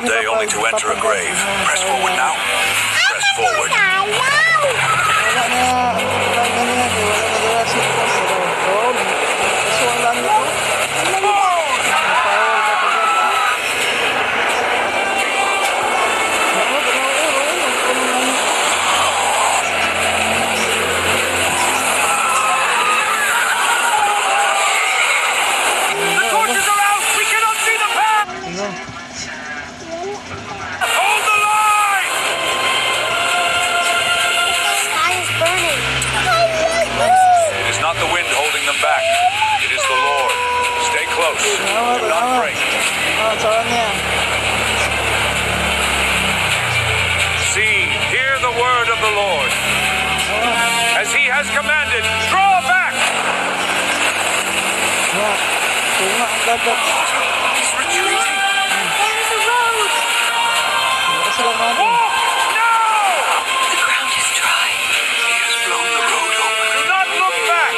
day only to enter a grave. Press forward now. Press forward. Back. It is the Lord. Stay close. Do not break. See, hear the word of the Lord. As he has commanded, draw back. He's retreating. There's a road. Walk now! The ground is dry. He has blown the road open. Do not look back.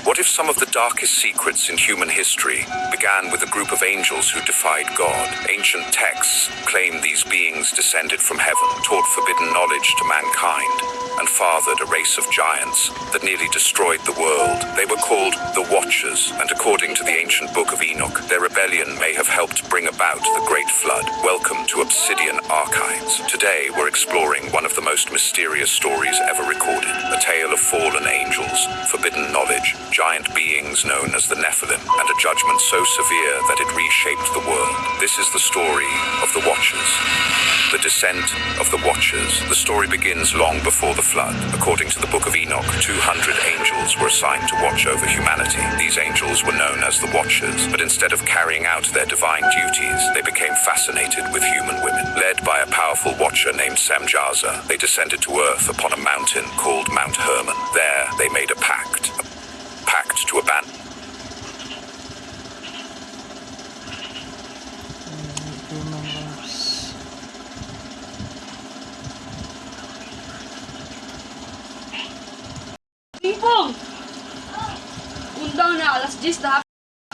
What if some of the darkest secrets in human history began with a group of angels who defied God? Ancient texts claim these beings descended from heaven, taught forbidden knowledge to mankind, and fathered a race of giants that nearly destroyed the world. They were called the Watchers, and according to the ancient book of Enoch, their rebellion may have helped bring about the Great Flood. Welcome to Obsidian Archives. Today we're exploring one of the most mysterious stories ever recorded, a tale of fallen angels, forbidden knowledge, giant beings known as the Nephilim, and a judgment so severe that it reshaped the world. This is the story of the Watchers. The descent of the Watchers. The story begins long before the flood. According to the book of Enoch, 200 angels were assigned to watch over humanity. These angels were known as the Watchers, but instead of carrying out their divine duties, they became fascinated with human women. Led by a powerful watcher named Samjaza, they descended to earth upon a mountain called Mount Hermon. There, they made a pact to abandon. Pong! Undang na alas 10 na.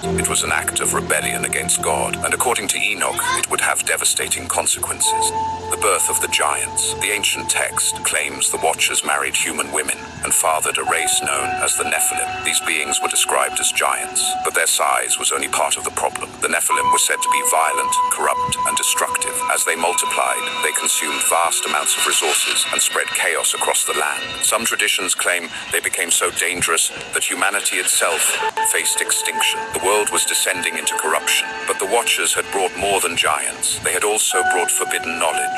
It was an act of rebellion against God, and according to Enoch, it would have devastating consequences. The birth of the giants. The ancient text claims the Watchers married human women and fathered a race known as the Nephilim. These beings were described as giants, but their size was only part of the problem. The Nephilim were said to be violent, corrupt, and destructive. As they multiplied, they consumed vast amounts of resources and spread chaos across the land. Some traditions claim they became so dangerous that humanity itself faced extinction. The world was descending into corruption, but the Watchers had brought more than giants. They had also brought forbidden knowledge.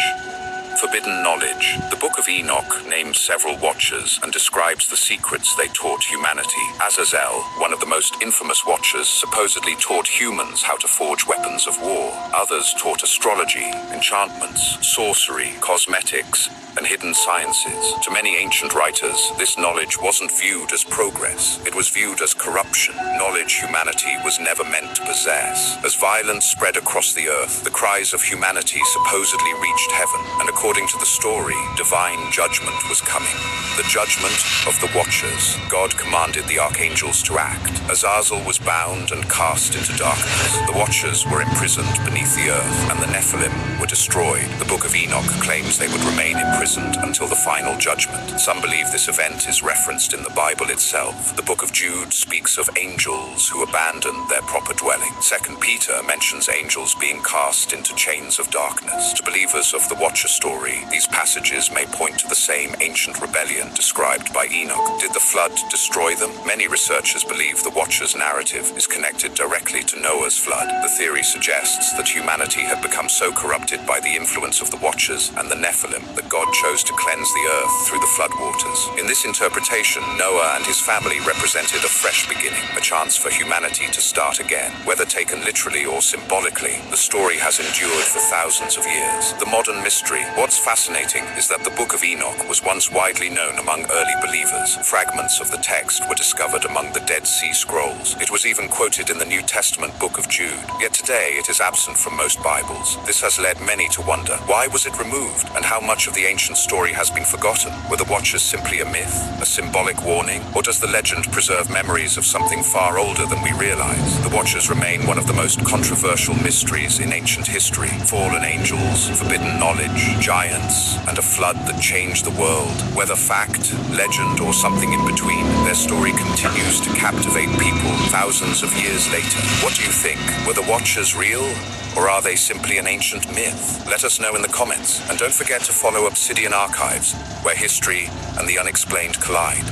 Forbidden knowledge. The book of Enoch names several Watchers and describes the secrets they taught humanity. Azazel, one of the most infamous Watchers, supposedly taught humans how to forge weapons of war. Others taught astrology, enchantments, sorcery, cosmetics, and hidden sciences. To many ancient writers, this knowledge wasn't viewed as progress. It was viewed as corruption, knowledge humanity was never meant to possess. As violence spread across the earth, the cries of humanity supposedly reached heaven, and according to the story, divine judgment was coming. The judgment of the Watchers. God commanded the archangels to act. Azazel was bound and cast into darkness. The Watchers were imprisoned beneath the earth, and the Nephilim were destroyed. The book of Enoch claims they would remain imprisoned until the final judgment. Some believe this event is referenced in the Bible itself. The book of Jude speaks of angels who abandoned their proper dwelling. 2 Peter mentions angels being cast into chains of darkness. To believers of the Watcher story, these passages may point to the same ancient rebellion described by Enoch. Did the flood destroy them? Many researchers believe the Watcher's narrative is connected directly to Noah's flood. The theory suggests that humanity had become so corrupted by the influence of the Watchers and the Nephilim that God chose to cleanse the earth through the floodwaters. In this interpretation, Noah and his family represented a fresh beginning, a chance for humanity to start again. Whether taken literally or symbolically, the story has endured for thousands of years. The modern mystery, What's fascinating is that the Book of Enoch was once widely known among early believers. Fragments of the text were discovered among the Dead Sea Scrolls. It was even quoted in the New Testament book of Jude. Yet today it is absent from most Bibles. This has led many to wonder, why was it removed, and how much of the ancient story has been forgotten? Were the Watchers simply a myth, a symbolic warning, or does the legend preserve memories of something far older than we realize? The Watchers remain one of the most controversial mysteries in ancient history. Fallen angels, forbidden knowledge, giants, and a flood that changed the world. Whether fact, legend, or something in between, their story continues to captivate people thousands of years later. What do you think? Were the Watchers real, or are they simply an ancient myth? Let us know in the comments, and don't forget to follow Obsidian Archives, where history and the unexplained collide.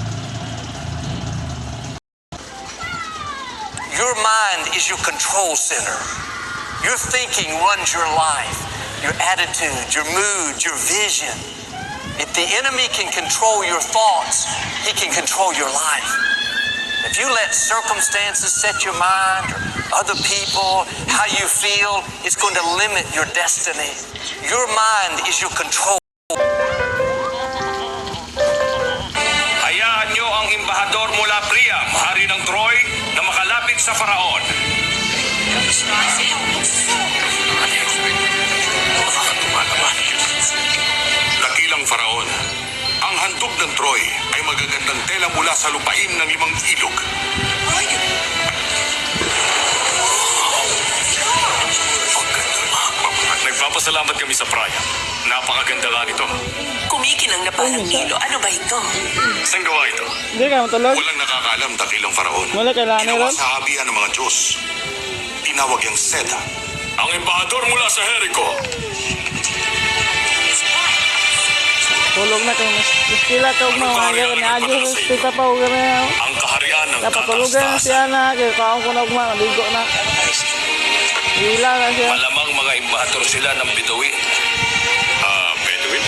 Your mind is your control center. Your thinking runs your life, your attitude, your mood, your vision. If the enemy can control your thoughts, he can control your life. If you let circumstances set your mind, or other people, how you feel, it's going to limit your destiny. Your mind is your control. Hayaan niyo ang embahador mula Priam, hari ng Troy, na makalapit sa Faraon. Dakilang Faraon, ang handog ng Troy ay magagandang tela mula sa lupain ng 5 ilog. Nagpapasalamat kami sa Priam. Napakaganda nga nito. Kumikinang na parang Nilo. Ano ba ito? Saan gawa ito? Hindi ka matulog. Walang nakakaalam, dakilang Faraon. Wala kailangan Ginawa nila. sa habian ng mga Diyos. Tinawag yung Seda. Ang embahador mula sa Jericho. Tulog na kayo. Iskila ka huwag na. Nagagyo sa pita pa huwag na. Ang kaharian ng Dapat tulugan na siya na. Kaya kaong ko na huwag na. Naligo na. Hila na siya. Malamang mga embahador sila ng Beduin. Beduin?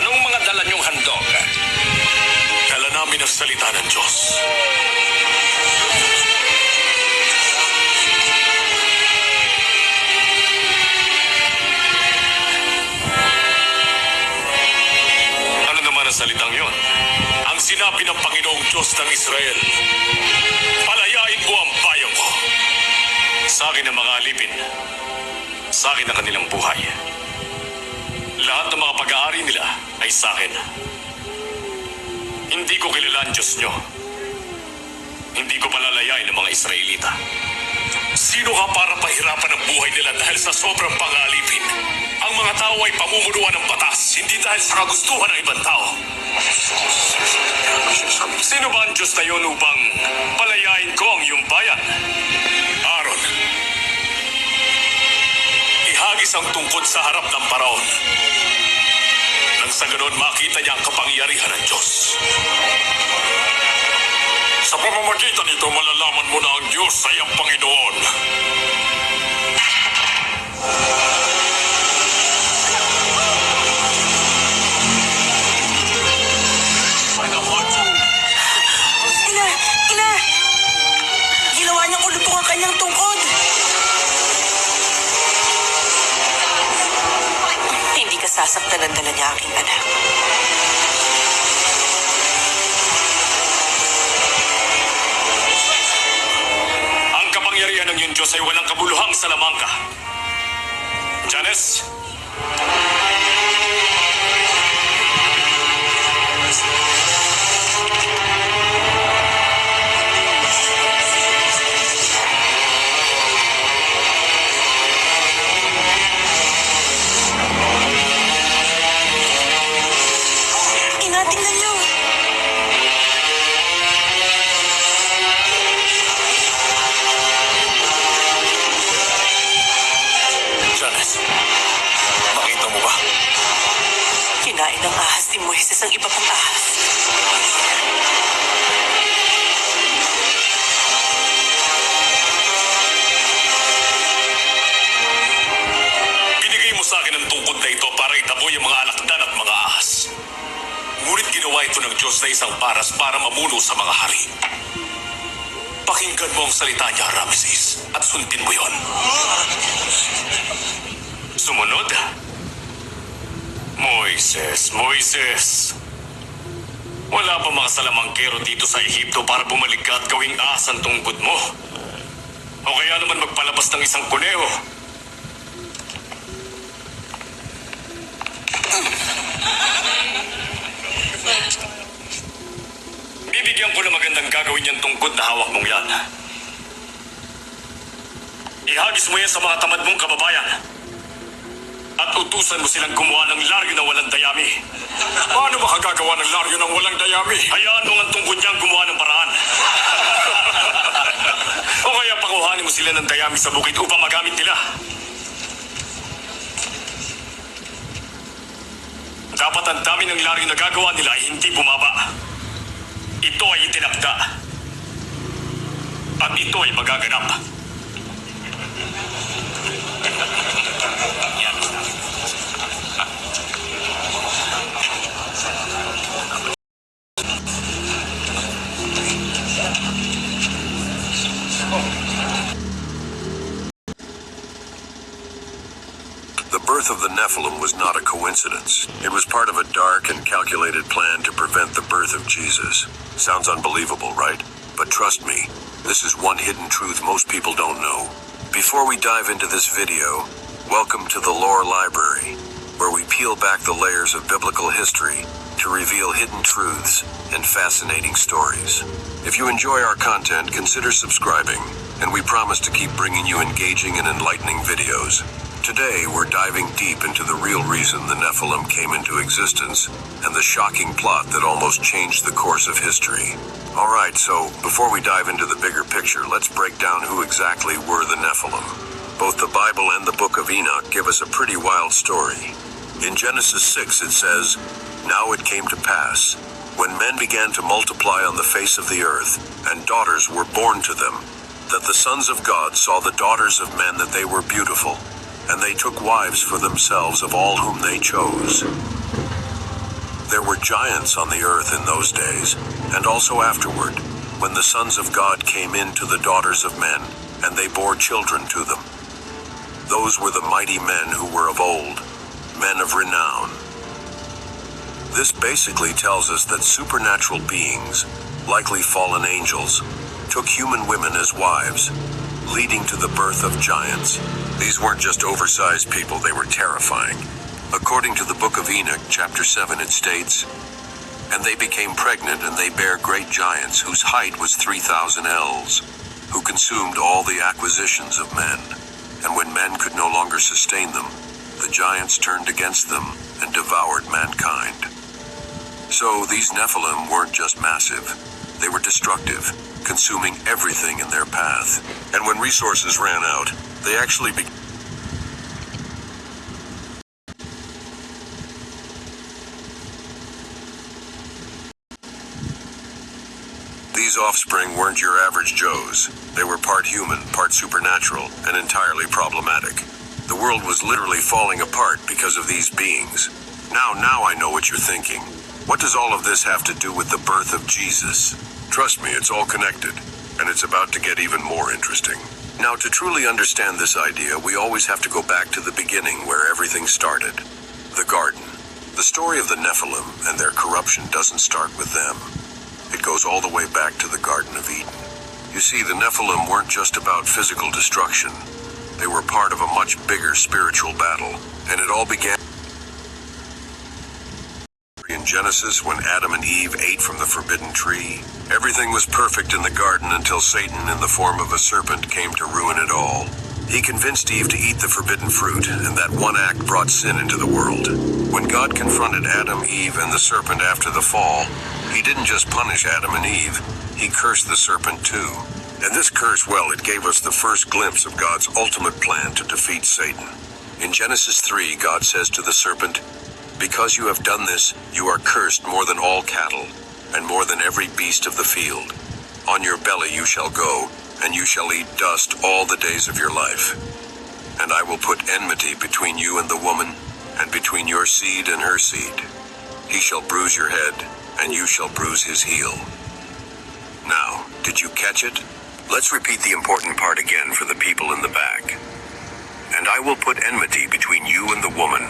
Anong mga dala niyong handog? Dala namin ang salita ng Diyos. Ano naman ang salitang yon? Ang sinabi ng Panginoong Diyos ng Israel, palayain mo ang bayan ko. Sa akin ang mga alipin. Sa akin ang kanilang buhay. Lahat ng mga pag-aari nila ay sa akin. Hindi ko kilala ang Diyos nyo. Hindi ko palalayain ng mga Israelita. Sino ka para pahirapan ang buhay nila dahil sa sobrang pang-aalipin? Ang mga tao ay pamumunuan ng batas, hindi dahil sa kagustuhan ng ibang tao. Sino ba ang Diyos na yun upang palayain ko ang iyong bayan? Aaron, ihagis ang tungkod sa harap ng Paraon. Nang sa ganon makita niya ang kapangyarihan ng Diyos. Sa pamamagitan nito, malalaman mo na ang Diyos ay ang Panginoon. Ina! Ginawa niyang ulutong ang kanyang tungkod. Hindi ka sasaktan ng dala niya, aking anak. Ang kapangyarihan ng iyong Diyos ay walang kabuluhang salamangka. Janice? Ina, tingnan niyo. Janice, nakita mo ba? Kinain ng ahas ni Moises ang iba pang ahas. Binigay mo sa akin ang tungkod na ito para itaboy ang mga alakdan at mga ahas. Ngunit ginawa ito ng Diyos na isang paras para mamuno sa mga hari. Pakinggan mo ang salita niya, Ramses, at sundin mo yon. Sumunod, Moises. Wala pa mga salamangkero dito sa Ehipto para bumalik ka at gawing ahas ang tungkod mo. O kaya naman magpalabas ng isang kuneho. Bibigyan ko na magandang gagawin yung tungkod na hawak mong yan. Ihagis mo yan sa mga tamad mong kababayan. At utusan mo silang gumawa ng laryo na walang dayami. Paano makagagawa ng laryo ng walang dayami? Hayaan mo ang tungkod niyang gumawa ng paraan. O kaya pakuhanin mo sila ng dayami sa bukid upang magamit nila. Dapat ang dami ng laryo na gagawa nila ay hindi bumaba. Ito ay itinakda. At ito ay magaganap. The birth of the Nephilim was not a coincidence. It was part of a dark and calculated plan to prevent the birth of Jesus. Sounds unbelievable, right? But trust me, this is one hidden truth most people don't know. Before we dive into this video, welcome to the Lore Library, where we peel back the layers of biblical history to reveal hidden truths and fascinating stories. If you enjoy our content, consider subscribing, and we promise to keep bringing you engaging and enlightening videos. Today, we're diving deep into the real reason the Nephilim came into existence and the shocking plot that almost changed the course of history. Alright, so before we dive into the bigger picture, let's break down who exactly were the Nephilim. Both the Bible and the book of Enoch give us a pretty wild story. In Genesis 6 it says, "Now it came to pass, when men began to multiply on the face of the earth, and daughters were born to them, that the sons of God saw the daughters of men that they were beautiful, and they took wives for themselves of all whom they chose." There were giants on the earth in those days, and also afterward, when the sons of God came in to the daughters of men, and they bore children to them. Those were the mighty men who were of old, men of renown. This basically tells us that supernatural beings, likely fallen angels, took human women as wives, leading to the birth of giants. These weren't just oversized people, they were terrifying. According to the book of Enoch, chapter 7, it states, "And they became pregnant, and they bare great giants, whose height was 3,000 ells, who consumed all the acquisitions of men. And when men could no longer sustain them, the giants turned against them and devoured mankind." So these Nephilim weren't just massive, they were destructive, consuming everything in their path. And when resources ran out, they actually These offspring weren't your average Joes. They were part human, part supernatural, and entirely problematic. The world was literally falling apart because of these beings. Now I know what you're thinking. What does all of this have to do with the birth of Jesus? Trust me, it's all connected, and it's about to get even more interesting. Now, to truly understand this idea, we always have to go back to the beginning where everything started. The garden. The story of the Nephilim and their corruption doesn't start with them. It goes all the way back to the Garden of Eden. You see, the Nephilim weren't just about physical destruction. They were part of a much bigger spiritual battle, and it all began in Genesis when Adam and Eve ate from the forbidden tree. Everything was perfect in the garden until Satan, in the form of a serpent, came to ruin it all. He convinced Eve to eat the forbidden fruit, and that one act brought sin into the world. When God confronted Adam, Eve, and the serpent after the fall, he didn't just punish Adam and Eve, he cursed the serpent too. And this curse, well, it gave us the first glimpse of God's ultimate plan to defeat Satan. In Genesis 3, God says to the serpent, "Because you have done this, you are cursed more than all cattle, and more than every beast of the field. On your belly you shall go, and you shall eat dust all the days of your life. And I will put enmity between you and the woman, and between your seed and her seed. He shall bruise your head, and you shall bruise his heel." Now, did you catch it? Let's repeat the important part again for the people in the back. "And I will put enmity between you and the woman,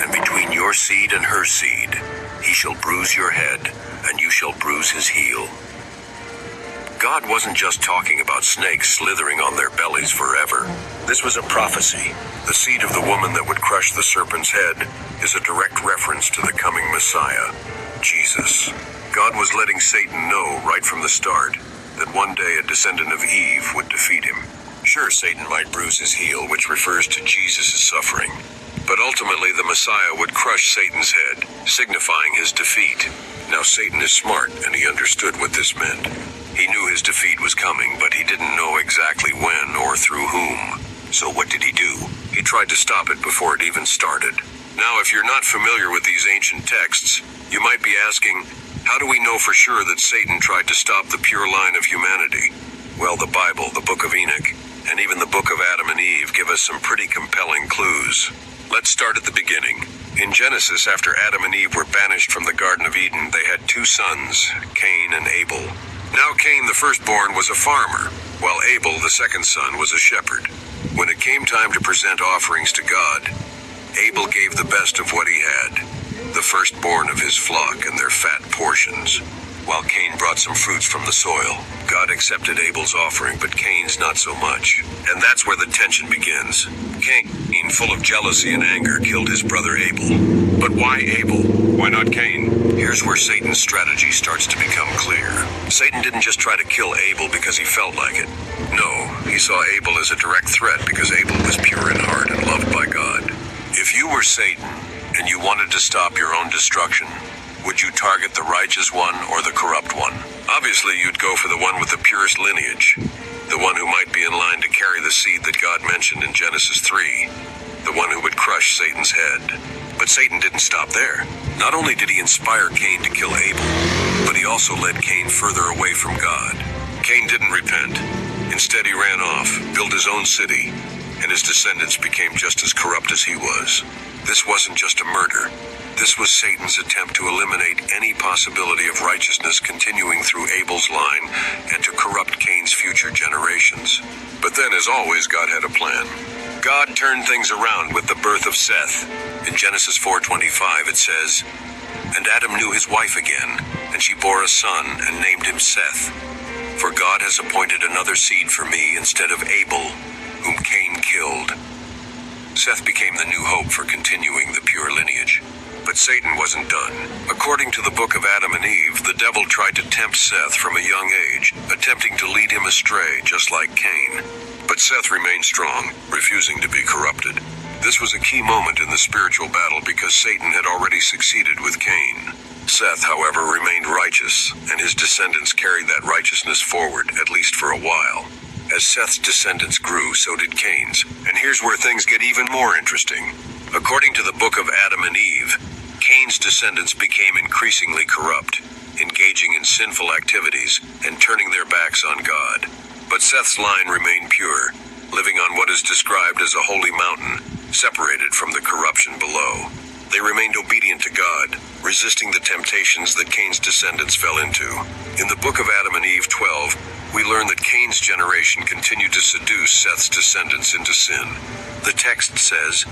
and between your seed and her seed, he shall bruise your head, and you shall bruise his heel. God wasn't just talking about snakes slithering on their bellies forever. This was a prophecy. The seed of the woman that would crush the serpent's head is a direct reference to the coming Messiah, Jesus. God was letting Satan know right from the start that one day a descendant of Eve would defeat him. Sure, Satan might bruise his heel, which refers to Jesus' suffering, but ultimately the Messiah would crush Satan's head, signifying his defeat. Now Satan is smart, and he understood what this meant. He knew his defeat was coming, but he didn't know exactly when or through whom. So what did he do? He tried to stop it before it even started. Now, if you're not familiar with these ancient texts, you might be asking, how do we know for sure that Satan tried to stop the pure line of humanity? Well, the Bible, the Book of Enoch, and even the Book of Adam and Eve give us some pretty compelling clues. Let's start at the beginning. In Genesis, after Adam and Eve were banished from the Garden of Eden, they had two sons, Cain and Abel. Now Cain, the firstborn, was a farmer, while Abel, the second son, was a shepherd. When it came time to present offerings to God, Abel gave the best of what he had, the firstborn of his flock and their fat portions, while Cain brought some fruits from the soil. God accepted Abel's offering, but Cain's not so much. And that's where the tension begins. Cain, full of jealousy and anger, killed his brother Abel. But why Abel? Why not Cain? Here's where Satan's strategy starts to become clear. Satan didn't just try to kill Abel because he felt like it. No, he saw Abel as a direct threat because Abel was pure in heart and loved by God. If you were Satan and you wanted to stop your own destruction, would you target the righteous one or the corrupt one? Obviously, you'd go for the one with the purest lineage, the one who might be in line to carry the seed that God mentioned in Genesis 3, the one who would crush Satan's head. But Satan didn't stop there. Not only did he inspire Cain to kill Abel, but he also led Cain further away from God. Cain didn't repent. Instead, he ran off, built his own city, and his descendants became just as corrupt as he was. This wasn't just a murder. This was Satan's attempt to eliminate any possibility of righteousness continuing through Abel's line and to corrupt Cain's future generations. But then, as always, God had a plan. God turned things around with the birth of Seth. In Genesis 4:25 it says, "And Adam knew his wife again, and she bore a son and named him Seth. For God has appointed another seed for me instead of Abel, whom Cain killed." Seth became the new hope for continuing the pure lineage. But Satan wasn't done. According to the book of Adam and Eve, the devil tried to tempt Seth from a young age, attempting to lead him astray just like Cain. But Seth remained strong, refusing to be corrupted. This was a key moment in the spiritual battle because Satan had already succeeded with Cain. Seth, however, remained righteous, and his descendants carried that righteousness forward, at least for a while. As Seth's descendants grew, so did Cain's. And here's where things get even more interesting. According to the book of Adam and Eve, Cain's descendants became increasingly corrupt, engaging in sinful activities and turning their backs on God. But Seth's line remained pure, living on what is described as a holy mountain, separated from the corruption below. They remained obedient to God, resisting the temptations that Cain's descendants fell into. In the book of Adam and Eve 12, we learn that Cain's generation continued to seduce Seth's descendants into sin. The text says,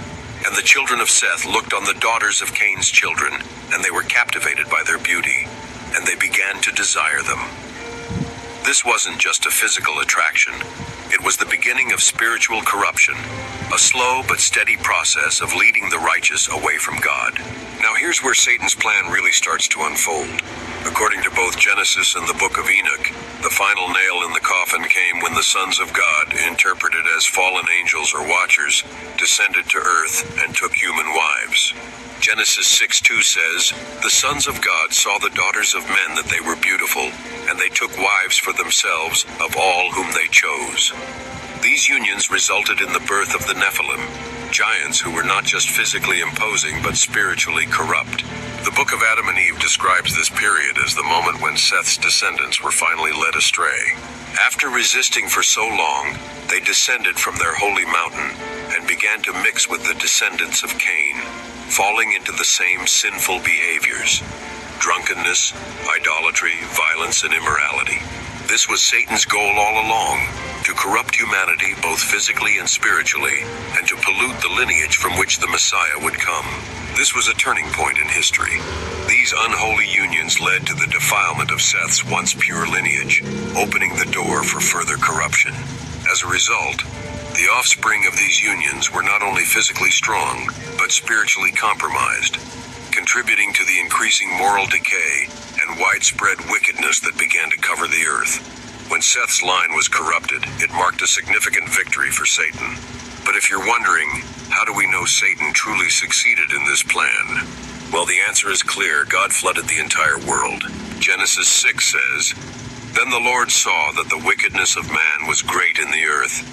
"And the children of Seth looked on the daughters of Cain's children, and they were captivated by their beauty, and they began to desire them." This wasn't just a physical attraction. It was the beginning of spiritual corruption, a slow but steady process of leading the righteous away from God. Now here's where Satan's plan really starts to unfold. According to both Genesis and the book of Enoch, the final nail in the coffin came when the sons of God, interpreted as fallen angels or watchers, descended to earth and took human wives. Genesis 6:2 says, "The sons of God saw the daughters of men that they were beautiful, and they took wives for themselves of all whom they chose." These unions resulted in the birth of the Nephilim, giants who were not just physically imposing but spiritually corrupt. The book of Adam and Eve describes this period as the moment when Seth's descendants were finally led astray. After resisting for so long, they descended from their holy mountain and began to mix with the descendants of Cain, falling into the same sinful behaviors: drunkenness, idolatry, violence, and immorality. This was Satan's goal all along. to corrupt humanity both physically and spiritually, and to pollute the lineage from which the Messiah would come. This was a turning point in history. These unholy unions led to the defilement of Seth's once pure lineage, opening the door for further corruption. As a result, the offspring of these unions were not only physically strong, but spiritually compromised, contributing to the increasing moral decay and widespread wickedness that began to cover the earth. When Seth's line was corrupted, it marked a significant victory for Satan. But if you're wondering, how do we know Satan truly succeeded in this plan? Well, the answer is clear. God flooded the entire world. Genesis 6 says, "Then the Lord saw that the wickedness of man was great in the earth,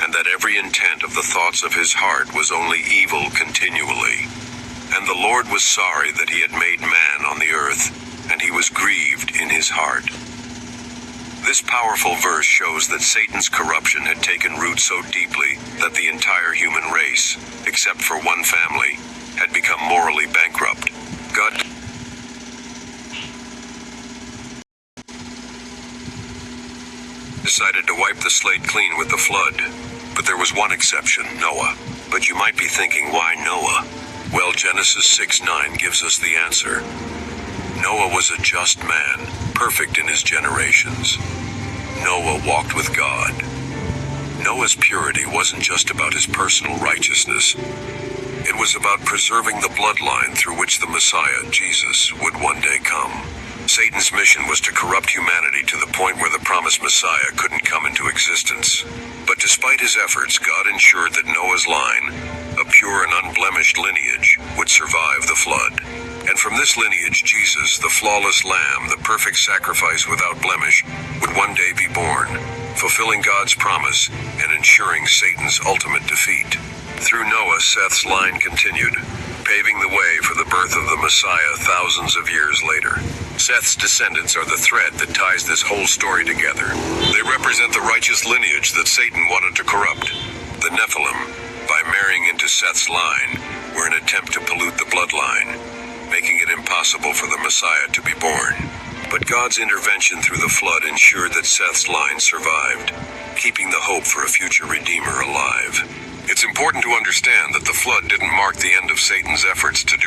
and that every intent of the thoughts of his heart was only evil continually. And the Lord was sorry that he had made man on the earth, and he was grieved in his heart." This powerful verse shows that Satan's corruption had taken root so deeply that the entire human race, except for one family, had become morally bankrupt. God decided to wipe the slate clean with the flood. But there was one exception, Noah. But you might be thinking, why Noah? Well, Genesis 6:9 gives us the answer. Noah was a just man, perfect in his generations. Noah walked with God. Noah's purity wasn't just about his personal righteousness. It was about preserving the bloodline through which the Messiah, Jesus, would one day come. Satan's mission was to corrupt humanity to the point where the promised Messiah couldn't come into existence. But despite his efforts, God ensured that Noah's line, a pure and unblemished lineage, would survive the flood. And from this lineage, Jesus, the flawless lamb, the perfect sacrifice without blemish, would one day be born, fulfilling God's promise and ensuring Satan's ultimate defeat. Through Noah, Seth's line continued, paving the way for the birth of the Messiah thousands of years later. Seth's descendants are the thread that ties this whole story together. They represent the righteous lineage that Satan wanted to corrupt. The Nephilim, by marrying into Seth's line, were an attempt to pollute the bloodline, making it impossible for the Messiah to be born. But God's intervention through the flood ensured that Seth's line survived, keeping the hope for a future Redeemer alive. It's important to understand that the flood didn't mark the end of Satan's efforts to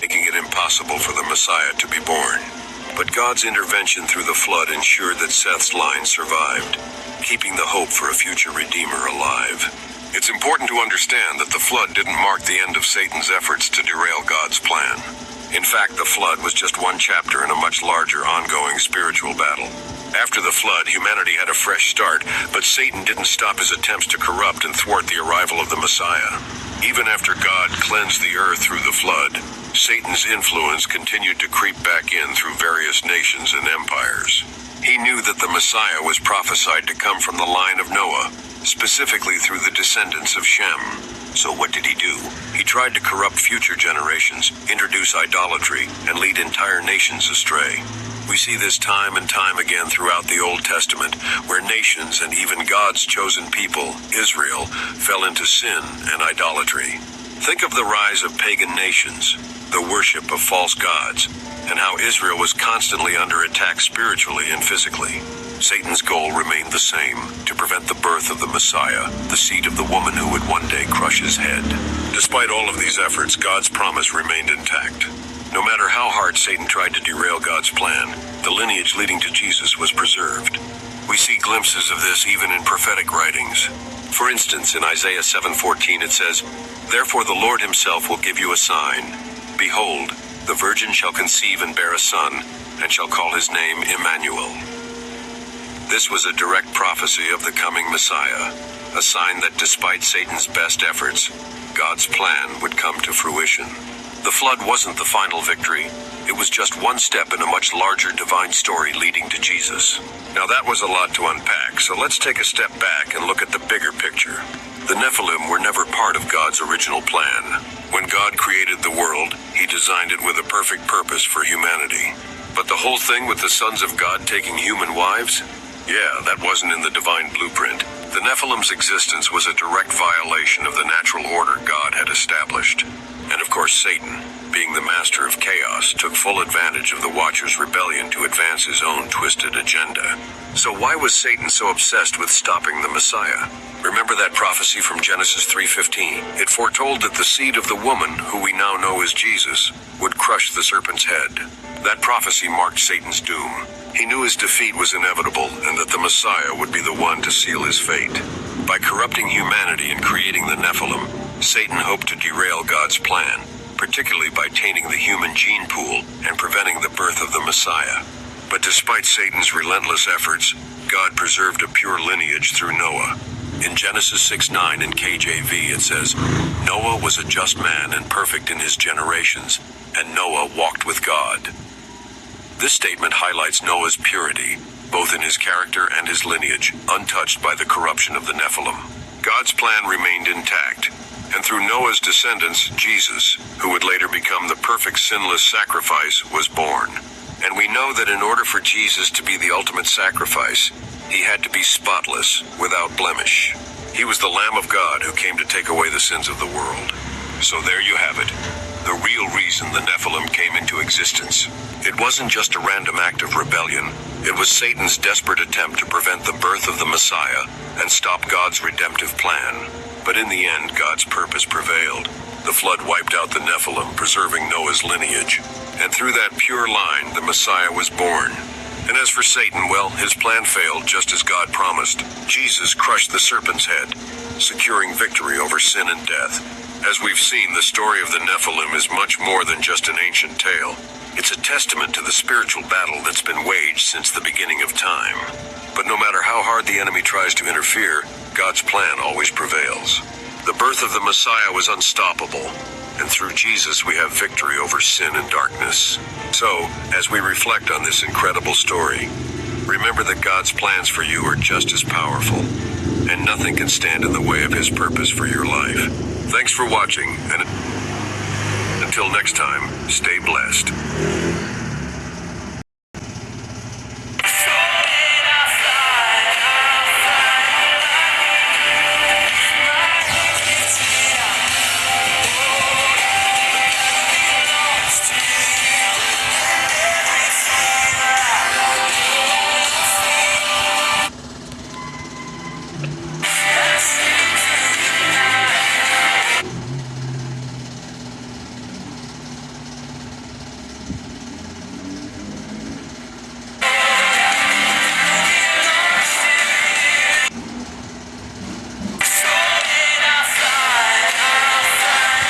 making it impossible for the Messiah to be born. But God's intervention through the flood ensured that Seth's line survived, keeping the hope for a future Redeemer alive. It's important to understand that the flood didn't mark the end of Satan's efforts to derail God's plan. In fact, the flood was just one chapter in a much larger ongoing spiritual battle. After the flood, humanity had a fresh start, but Satan didn't stop his attempts to corrupt and thwart the arrival of the Messiah. Even after God cleansed the earth through the flood, Satan's influence continued to creep back in through various nations and empires. He knew that the Messiah was prophesied to come from the line of Noah, specifically through the descendants of Shem. So what did he do? He tried to corrupt future generations, introduce idolatry, and lead entire nations astray. We see this time and time again throughout the Old Testament, where nations and even God's chosen people, Israel, fell into sin and idolatry. Think of the rise of pagan nations, the worship of false gods, and how Israel was constantly under attack spiritually and physically. Satan's goal remained the same, to prevent the birth of the Messiah, the seed of the woman who would one day crush his head. Despite all of these efforts, God's promise remained intact. No matter how hard Satan tried to derail God's plan, the lineage leading to Jesus was preserved. We see glimpses of this even in prophetic writings. For instance, in Isaiah 7:14 it says, "Therefore the Lord himself will give you a sign. Behold, the virgin shall conceive and bear a son, and shall call his name Emmanuel." This was a direct prophecy of the coming Messiah, a sign that despite Satan's best efforts, God's plan would come to fruition. The flood wasn't the final victory. It was just one step in a much larger divine story leading to Jesus. Now that was a lot to unpack, so let's take a step back and look at the bigger picture. The Nephilim were never part of God's original plan. When God created the world, he designed it with a perfect purpose for humanity. But the whole thing with the sons of God taking human wives? Yeah, that wasn't in the divine blueprint. The Nephilim's existence was a direct violation of the natural order God had established. And of course, Satan, being the master of chaos, took full advantage of the Watchers' rebellion to advance his own twisted agenda. So why was Satan so obsessed with stopping the Messiah? Remember that prophecy from Genesis 3:15? It foretold that the seed of the woman, who we now know as Jesus, would crush the serpent's head. That prophecy marked Satan's doom. He knew his defeat was inevitable and that the Messiah would be the one to seal his fate. By corrupting humanity and creating the Nephilim, Satan hoped to derail God's plan, particularly by tainting the human gene pool and preventing the birth of the Messiah. But despite Satan's relentless efforts, God preserved a pure lineage through Noah. In Genesis 6:9 in KJV it says, "Noah was a just man and perfect in his generations, and Noah walked with God." This statement highlights Noah's purity, both in his character and his lineage, untouched by the corruption of the Nephilim. God's plan remained intact, and through Noah's descendants, Jesus, who would later become the perfect sinless sacrifice, was born. And we know that in order for Jesus to be the ultimate sacrifice, he had to be spotless, without blemish. He was the Lamb of God who came to take away the sins of the world. So there you have it, the real reason the Nephilim came into existence. It wasn't just a random act of rebellion. It was Satan's desperate attempt to prevent the birth of the Messiah and stop God's redemptive plan. But in the end, God's purpose prevailed. The flood wiped out the Nephilim, preserving Noah's lineage. And through that pure line, the Messiah was born. And as for Satan, well, his plan failed just as God promised. Jesus crushed the serpent's head, securing victory over sin and death. As we've seen, the story of the Nephilim is much more than just an ancient tale. It's a testament to the spiritual battle that's been waged since the beginning of time. But no matter how hard the enemy tries to interfere, God's plan always prevails. The birth of the Messiah was unstoppable, and through Jesus we have victory over sin and darkness. So, as we reflect on this incredible story, remember that God's plans for you are just as powerful, and nothing can stand in the way of his purpose for your life. Thanks for watching, and until next time, stay blessed.